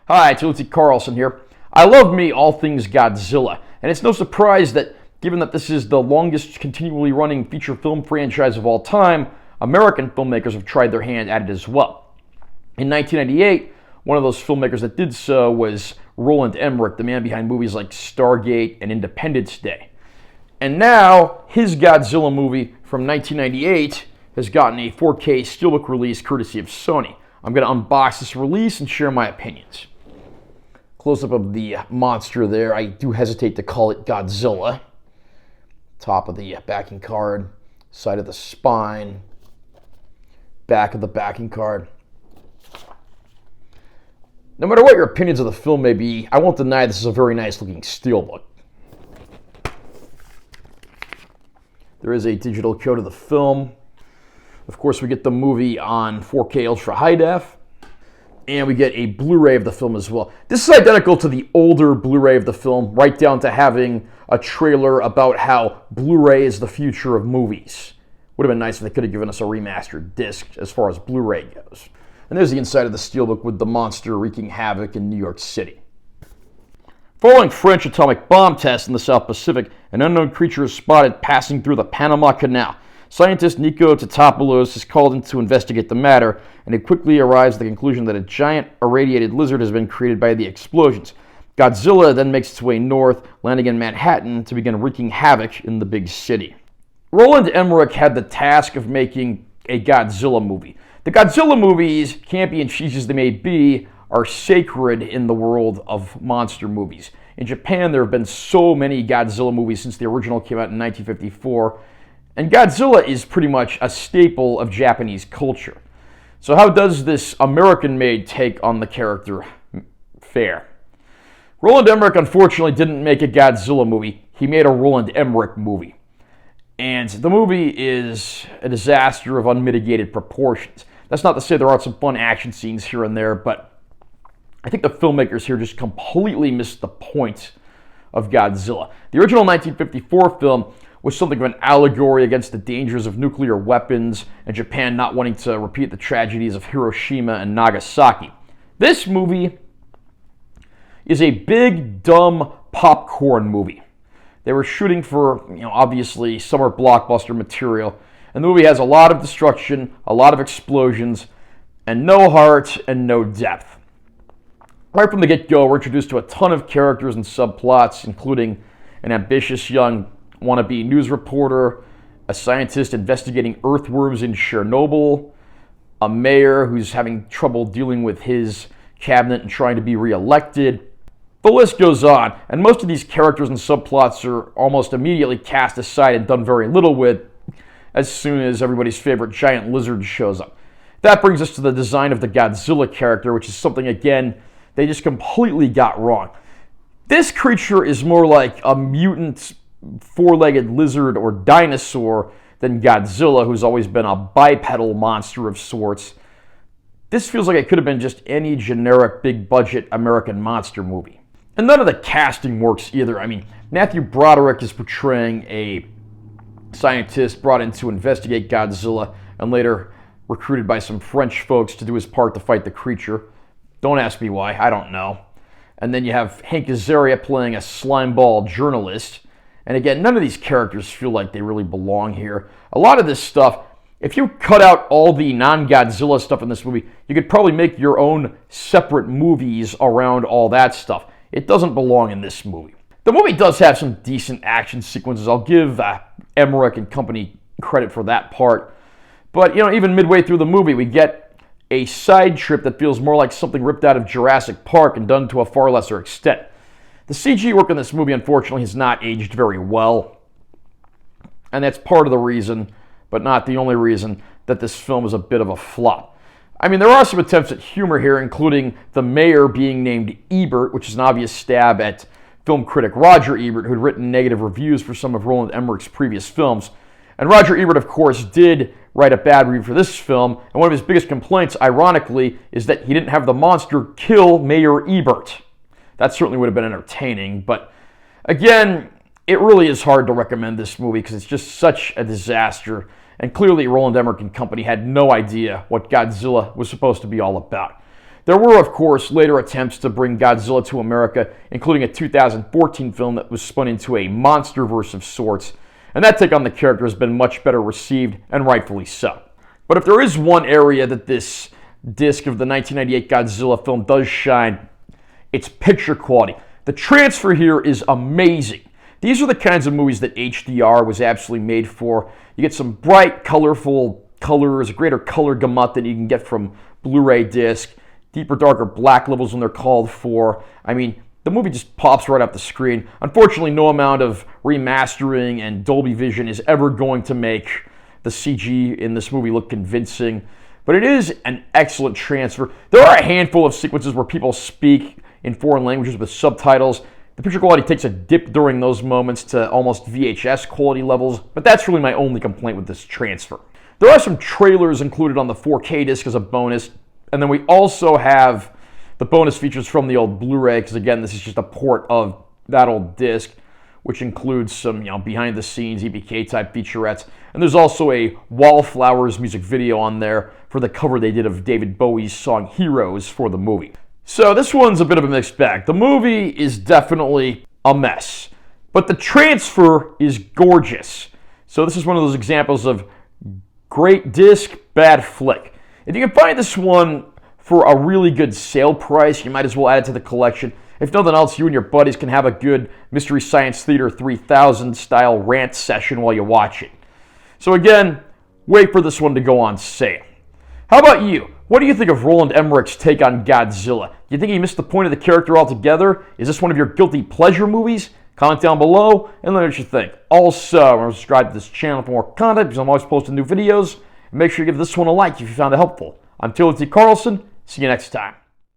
Hi, Timothy Carlson here. I love me all things Godzilla, and it's no surprise that given that this is the longest continually running feature film franchise of all time, American filmmakers have tried their hand at it as well. In 1998, one of those filmmakers that did so was Roland Emmerich, the man behind movies like Stargate and Independence Day. And now, his Godzilla movie from 1998 has gotten a 4K Steelbook release courtesy of Sony. I'm going to unbox this release and share my opinions. Close-up of the monster there. I do hesitate to call it Godzilla. Top of the backing card, side of the spine, back of the backing card. No matter what your opinions of the film may be, I won't deny this is a very nice-looking Steelbook. There is a digital code of the film. Of course, we get the movie on 4K Ultra High Def. And we get a Blu-ray of the film as well. This is identical to the older Blu-ray of the film, right down to having a trailer about how Blu-ray is the future of movies. Would have been nice if they could have given us a remastered disc as far as Blu-ray goes. And there's the inside of the Steelbook with the monster wreaking havoc in New York City. Following French atomic bomb tests in the South Pacific, an unknown creature is spotted passing through the Panama Canal. Scientist Nico Tatopoulos is called in to investigate the matter, and it quickly arrives at the conclusion that a giant irradiated lizard has been created by the explosions. Godzilla then makes its way north, landing in Manhattan to begin wreaking havoc in the big city. Roland Emmerich had the task of making a Godzilla movie. The Godzilla movies, campy and cheesy as they may be, are sacred in the world of monster movies. In Japan, there have been so many Godzilla movies since the original came out in 1954, and Godzilla is pretty much a staple of Japanese culture. So how does this American-made take on the character fare? Roland Emmerich unfortunately didn't make a Godzilla movie. He made a Roland Emmerich movie. And the movie is a disaster of unmitigated proportions. That's not to say there aren't some fun action scenes here and there, but I think the filmmakers here just completely missed the point of Godzilla. The original 1954 film was something of an allegory against the dangers of nuclear weapons and Japan not wanting to repeat the tragedies of Hiroshima and Nagasaki. This movie is a big, dumb popcorn movie. They were shooting for, obviously summer blockbuster material, and the movie has a lot of destruction, a lot of explosions, and no heart and no depth. Right from the get-go, we're introduced to a ton of characters and subplots, including an ambitious young wannabe news reporter, a scientist investigating earthworms in Chernobyl, a mayor who's having trouble dealing with his cabinet and trying to be reelected. The list goes on, and most of these characters and subplots are almost immediately cast aside and done very little with as soon as everybody's favorite giant lizard shows up. That brings us to the design of the Godzilla character, which is something, again, they just completely got wrong. This creature is more like a mutant four-legged lizard or dinosaur than Godzilla, who's always been a bipedal monster of sorts. This feels like it could have been just any generic big-budget American monster movie. And none of the casting works either. I mean, Matthew Broderick is portraying a scientist brought in to investigate Godzilla and later recruited by some French folks to do his part to fight the creature. Don't ask me why, I don't know. And then you have Hank Azaria playing a slimeball journalist. And again, none of these characters feel like they really belong here. A lot of this stuff, if you cut out all the non-Godzilla stuff in this movie, you could probably make your own separate movies around all that stuff. It doesn't belong in this movie. The movie does have some decent action sequences. I'll give Emmerich and company credit for that part. But, even midway through the movie, we get a side trip that feels more like something ripped out of Jurassic Park and done to a far lesser extent. The CG work in this movie, unfortunately, has not aged very well. And that's part of the reason, but not the only reason, that this film is a bit of a flop. I mean, there are some attempts at humor here, including the mayor being named Ebert, which is an obvious stab at film critic Roger Ebert, who had written negative reviews for some of Roland Emmerich's previous films. And Roger Ebert, of course, did write a bad review for this film, and one of his biggest complaints, ironically, is that he didn't have the monster kill Mayor Ebert. That certainly would have been entertaining, but again, it really is hard to recommend this movie because it's just such a disaster, and clearly Roland Emmerich and company had no idea what Godzilla was supposed to be all about. There were, of course, later attempts to bring Godzilla to America, including a 2014 film that was spun into a monsterverse of sorts, and that take on the character has been much better received, and rightfully so. But if there is one area that this disc of the 1998 Godzilla film does shine, it's picture quality. The transfer here is amazing. These are the kinds of movies that HDR was absolutely made for. You get some bright, colorful colors, a greater color gamut than you can get from Blu-ray disc, deeper, darker black levels when they're called for. I mean, the movie just pops right off the screen. Unfortunately, no amount of remastering and Dolby Vision is ever going to make the CG in this movie look convincing, but it is an excellent transfer. There are a handful of sequences where people speak in foreign languages with subtitles. The picture quality takes a dip during those moments to almost VHS quality levels, but that's really my only complaint with this transfer. There are some trailers included on the 4K disc as a bonus, and then we also have the bonus features from the old Blu-ray, because again, this is just a port of that old disc, which includes some, behind-the-scenes EPK-type featurettes. And there's also a Wallflowers music video on there for the cover they did of David Bowie's song Heroes for the movie. So this one's a bit of a mixed bag. The movie is definitely a mess, but the transfer is gorgeous. So this is one of those examples of great disc, bad flick. If you can find this one for a really good sale price, you might as well add it to the collection. If nothing else, you and your buddies can have a good Mystery Science Theater 3000 style rant session while you watch it. So again, wait for this one to go on sale. How about you? What do you think of Roland Emmerich's take on Godzilla? Do you think he missed the point of the character altogether? Is this one of your guilty pleasure movies? Comment down below and let me know what you think. Also, remember to subscribe to this channel for more content because I'm always posting new videos. And make sure you give this one a like if you found it helpful. I'm Tilly T. Carlson. See you next time.